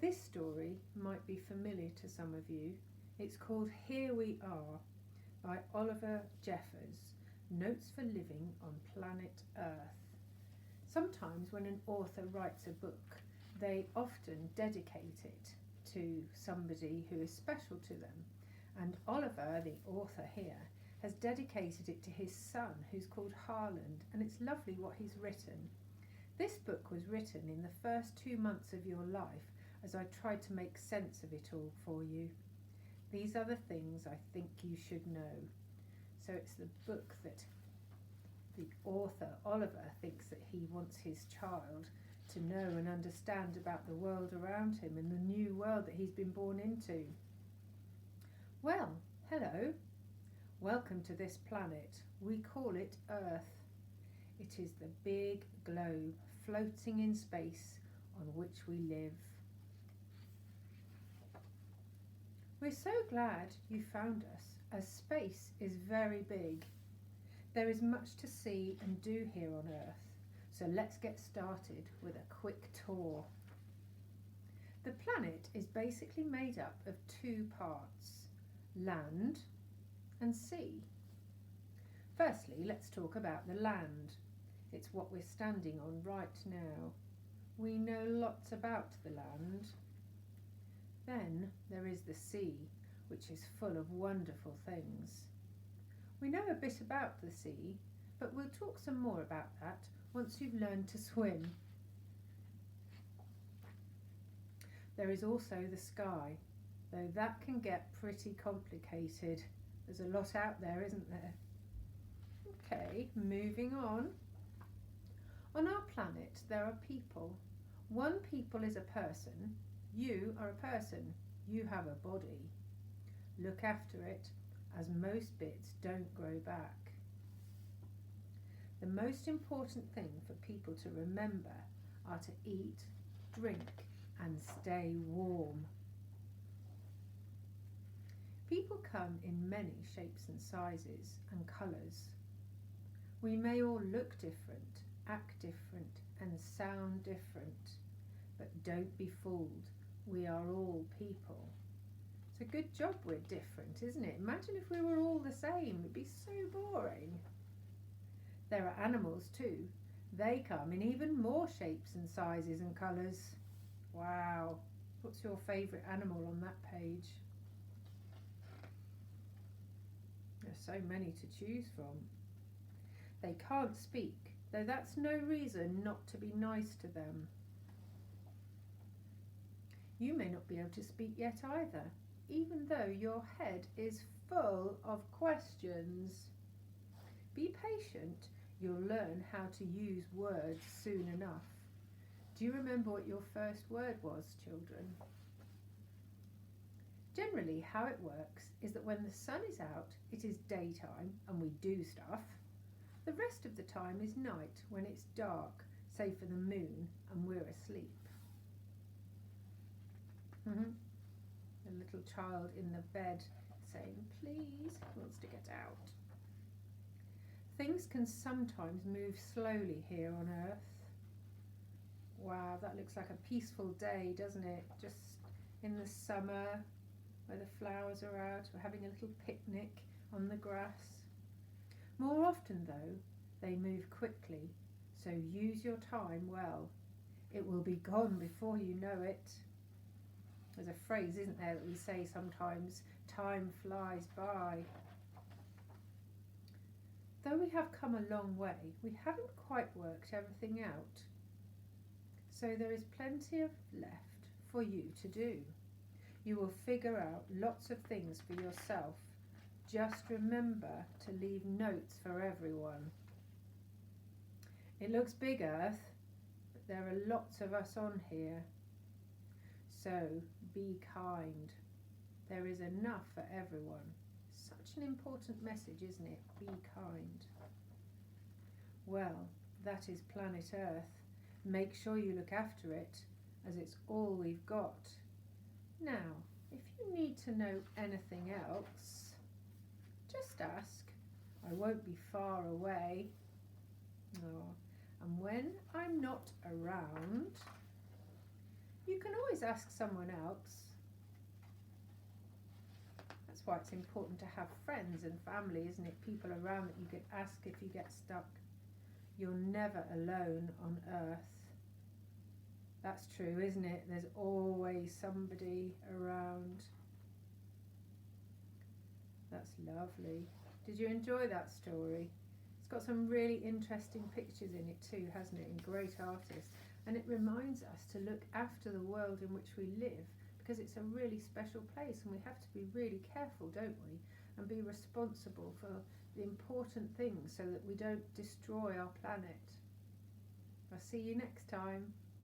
This story might be familiar to some of you. It's called Here We Are by Oliver Jeffers, Notes for Living on Planet Earth. Sometimes when an author writes a book, they often dedicate it to somebody who is special to them. And Oliver, the author here, has dedicated it to his son, who's called Harland, and it's lovely what he's written. This book was written in the first 2 months of your life as I tried to make sense of it all for you. These are the things I think you should know. So it's the book that the author, Oliver, thinks that he wants his child to know and understand about the world around him and the new world that he's been born into. Well, hello. Welcome to this planet. We call it Earth. It is the big globe floating in space on which we live. We're so glad you found us, as space is very big. There is much to see and do here on Earth, so let's get started with a quick tour. The planet is basically made up of 2 parts, land and sea. Firstly, let's talk about the land. It's what we're standing on right now. We know lots about the land. Then there is the sea, which is full of wonderful things. We know a bit about the sea, but we'll talk some more about that once you've learned to swim. There is also the sky, though that can get pretty complicated. There's a lot out there, isn't there? Okay, moving on. On our planet, there are people. One people is a person. You are a person. You have a body. Look after it, as most bits don't grow back. The most important thing for people to remember are to eat, drink, and stay warm. People come in many shapes and sizes and colours. We may all look different, act different, and sound different, but don't be fooled. We are all people. It's a good job we're different, isn't it? Imagine if we were all the same. It'd be so boring. There are animals too. They come in even more shapes and sizes and colours. Wow. What's your favourite animal on that page? There's so many to choose from. They can't speak, though that's no reason not to be nice to them. You may not be able to speak yet either, even though your head is full of questions. Be patient, you'll learn how to use words soon enough. Do you remember what your first word was, children? Generally, how it works is that when the sun is out, it is daytime and we do stuff. The rest of the time is night when it's dark, save for the moon and we're asleep. The little child in the bed saying, please, wants to get out. Things can sometimes move slowly here on Earth. Wow, that looks like a peaceful day, doesn't it? Just in the summer, where the flowers are out, we're having a little picnic on the grass. More often though, they move quickly, so use your time well. It will be gone before you know it. There's a phrase, isn't there, that we say sometimes, time flies by. Though we have come a long way, we haven't quite worked everything out. So there is plenty of left for you to do. You will figure out lots of things for yourself. Just remember to leave notes for everyone. It looks big, Earth, but there are lots of us on here. So be kind. There is enough for everyone. Such an important message, isn't it? Be kind. Well, that is planet Earth. Make sure you look after it, as it's all we've got. Now, if you need to know anything else, just ask. I won't be far away. Oh, and when I'm not around, you can always always ask someone else. That's why it's important to have friends and family, isn't it? People around that you can ask if you get stuck. You're never alone on earth. That's true, isn't it? There's always somebody around. That's lovely. Did you enjoy that story? It's got some really interesting pictures in it too, hasn't it? And great artists. And it reminds us to look after the world in which we live, because it's a really special place and we have to be really careful, don't we? And be responsible for the important things so that we don't destroy our planet. I'll see you next time.